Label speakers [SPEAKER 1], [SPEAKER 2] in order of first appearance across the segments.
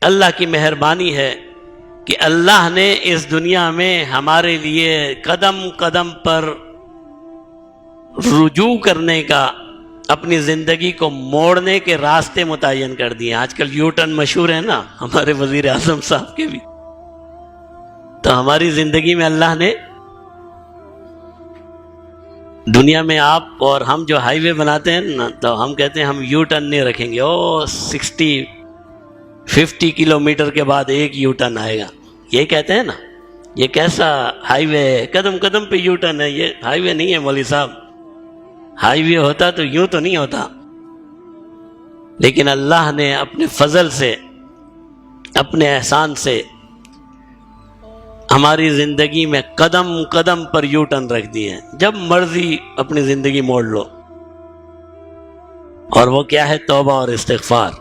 [SPEAKER 1] اللہ کی مہربانی ہے کہ اللہ نے اس دنیا میں ہمارے لیے قدم قدم پر رجوع کرنے کا، اپنی زندگی کو موڑنے کے راستے متعین کر دیے۔ آج کل یو ٹرن مشہور ہے نا ہمارے وزیر اعظم صاحب کے بھی، تو ہماری زندگی میں اللہ نے دنیا میں آپ اور ہم جو ہائی وے بناتے ہیں نا، تو ہم کہتے ہیں ہم یو ٹرن نہیں رکھیں گے، 50 کلومیٹر کے بعد ایک یو ٹرن آئے گا، یہ کہتے ہیں نا۔ یہ کیسا ہائی وے ہے، قدم قدم پہ یو ٹرن ہے، یہ ہائی وے نہیں ہے مولوی صاحب۔ ہائی وے ہوتا تو یوں تو نہیں ہوتا، لیکن اللہ نے اپنے فضل سے، اپنے احسان سے ہماری زندگی میں قدم قدم پر یو ٹرن رکھ دیے ہیں۔ جب مرضی اپنی زندگی موڑ لو، اور وہ کیا ہے؟ توبہ اور استغفار،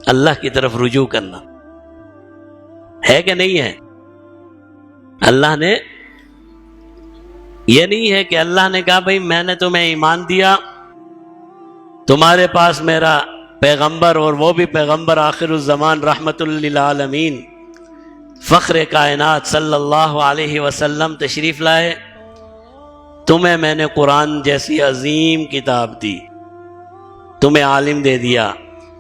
[SPEAKER 1] اللہ کی طرف رجوع کرنا ہے کہ نہیں ہے؟ اللہ نے یہ نہیں ہے کہ اللہ نے کہا بھئی میں نے تمہیں ایمان دیا، تمہارے پاس میرا پیغمبر، اور وہ بھی پیغمبر آخر الزمان رحمت للعالمین فخر کائنات صلی اللہ علیہ وسلم تشریف لائے، تمہیں میں نے قرآن جیسی عظیم کتاب دی، تمہیں عالم دے دیا،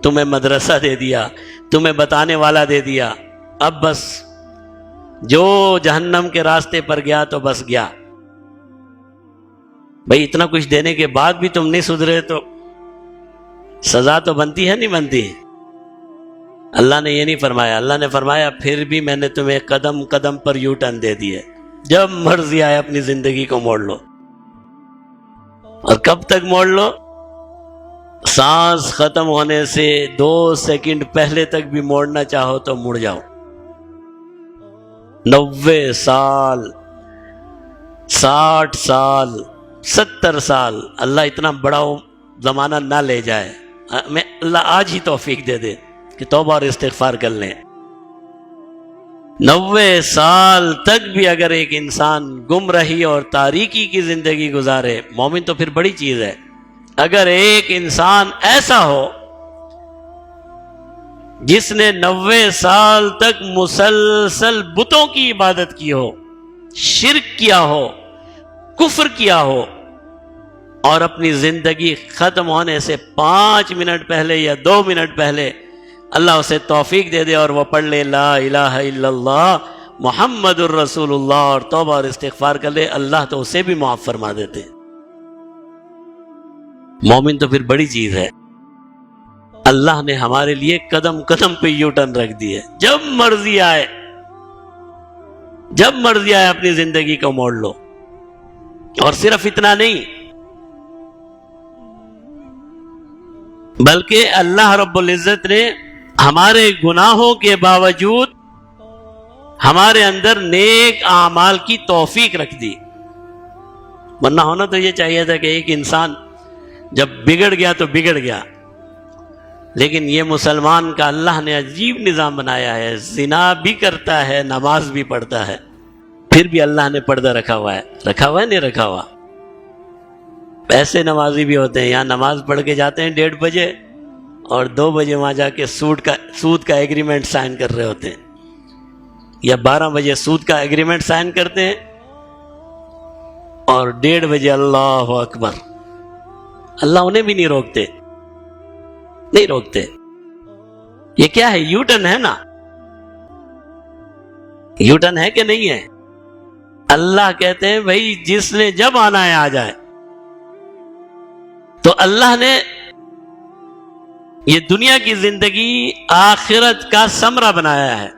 [SPEAKER 1] تمہیں مدرسہ دے دیا، تمہیں بتانے والا دے دیا، اب بس جو جہنم کے راستے پر گیا تو بس گیا۔ بھئی اتنا کچھ دینے کے بعد بھی تم نہیں سدھرے تو سزا تو بنتی ہے نہیں بنتی؟ اللہ نے یہ نہیں فرمایا، اللہ نے فرمایا پھر بھی میں نے تمہیں قدم قدم پر یو ٹرن دے دیے، جب مرضی آئے اپنی زندگی کو موڑ لو۔ اور کب تک موڑ لو؟ سانس ختم ہونے سے 2 سیکنڈ پہلے تک بھی موڑنا چاہو تو مڑ جاؤ۔ 90 سال، 60 سال، 70 سال، اللہ اتنا بڑا زمانہ نہ لے جائے، ہمیں اللہ آج ہی توفیق دے دے کہ توبہ اور استغفار کر لیں۔ 90 سال تک بھی اگر ایک انسان گمراہی اور تاریکی کی زندگی گزارے، مومن تو پھر بڑی چیز ہے۔ اگر ایک انسان ایسا ہو جس نے 90 سال تک مسلسل بتوں کی عبادت کی ہو، شرک کیا ہو، کفر کیا ہو، اور اپنی زندگی ختم ہونے سے 5 منٹ پہلے یا 2 منٹ پہلے اللہ اسے توفیق دے دے اور وہ پڑھ لے لا الہ الا اللہ محمد الرسول اللہ اور توبہ اور استغفار کر لے، اللہ تو اسے بھی معاف فرما دیتے۔ مومن تو پھر بڑی چیز ہے۔ اللہ نے ہمارے لیے قدم قدم پہ یو ٹرن رکھ دی ہے، جب مرضی آئے، جب مرضی آئے اپنی زندگی کو موڑ لو۔ اور صرف اتنا نہیں، بلکہ اللہ رب العزت نے ہمارے گناہوں کے باوجود ہمارے اندر نیک اعمال کی توفیق رکھ دی۔ ورنہ ہونا تو یہ چاہیے تھا کہ ایک انسان جب بگڑ گیا تو بگڑ گیا، لیکن یہ مسلمان کا اللہ نے عجیب نظام بنایا ہے، زنا بھی کرتا ہے، نماز بھی پڑھتا ہے، پھر بھی اللہ نے پردہ رکھا ہوا ہے۔ رکھا ہوا ہے نہیں رکھا ہوا؟ ایسے نمازی بھی ہوتے ہیں، یہاں نماز پڑھ کے جاتے ہیں 1:30 بجے اور 2 بجے وہاں جا کے سود کا ایگریمنٹ سائن کر رہے ہوتے ہیں، یا 12 بجے سود کا ایگریمنٹ سائن کرتے ہیں اور 1:30 بجے اللہ اکبر۔ اللہ انہیں بھی نہیں روکتے، نہیں روکتے۔ یہ کیا ہے؟ یو ٹرن ہے نا، یو ٹرن ہے کہ نہیں ہے؟ اللہ کہتے ہیں بھائی جس نے جب آنا ہے آ جائے۔ تو اللہ نے یہ دنیا کی زندگی آخرت کا ثمرہ بنایا ہے،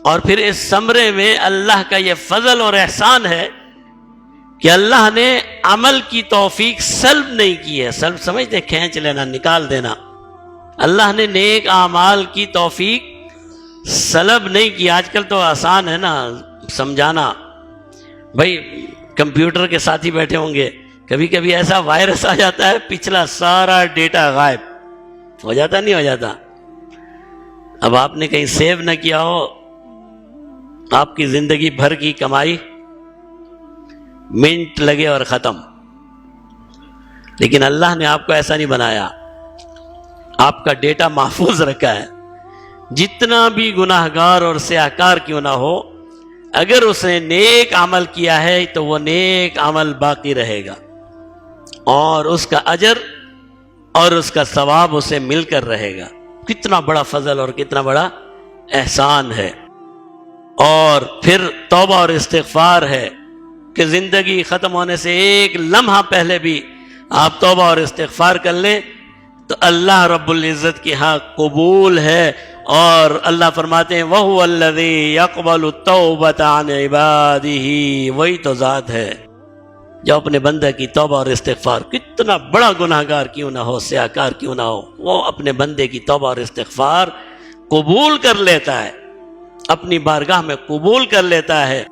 [SPEAKER 1] اور پھر اس ثمرے میں اللہ کا یہ فضل اور احسان ہے کہ اللہ نے عمل کی توفیق سلب نہیں کی ہے۔ سلب سمجھتے؟ کھینچ لینا، نکال دینا۔ اللہ نے نیک اعمال کی توفیق سلب نہیں کی۔ آج کل تو آسان ہے نا سمجھانا، بھائی کمپیوٹر کے ساتھی بیٹھے ہوں گے، کبھی کبھی ایسا وائرس آ جاتا ہے پچھلا سارا ڈیٹا غائب ہو جاتا، نہیں ہو جاتا؟ اب آپ نے کہیں سیو نہ کیا ہو، آپ کی زندگی بھر کی کمائی منٹ لگے اور ختم۔ لیکن اللہ نے آپ کو ایسا نہیں بنایا، آپ کا ڈیٹا محفوظ رکھا ہے۔ جتنا بھی گناہ گار اور سیاہکار کیوں نہ ہو، اگر اس نے نیک عمل کیا ہے تو وہ نیک عمل باقی رہے گا، اور اس کا اجر اور اس کا ثواب اسے مل کر رہے گا۔ کتنا بڑا فضل اور کتنا بڑا احسان ہے۔ اور پھر توبہ اور استغفار ہے کہ زندگی ختم ہونے سے ایک لمحہ پہلے بھی آپ توبہ اور استغفار کر لیں تو اللہ رب العزت کی ہاں قبول ہے، اور اللہ فرماتے ہیں وَهُوَ الَّذِي يَقْبَلُ التَّوْبَةَ عَنْ عِبَادِهِ، وہی تو ذات ہے جو اپنے بندے کی توبہ اور استغفار، کتنا بڑا گناہ گار کیوں نہ ہو، سیاہکار کیوں نہ ہو، وہ اپنے بندے کی توبہ اور استغفار قبول کر لیتا ہے، اپنی بارگاہ میں قبول کر لیتا ہے۔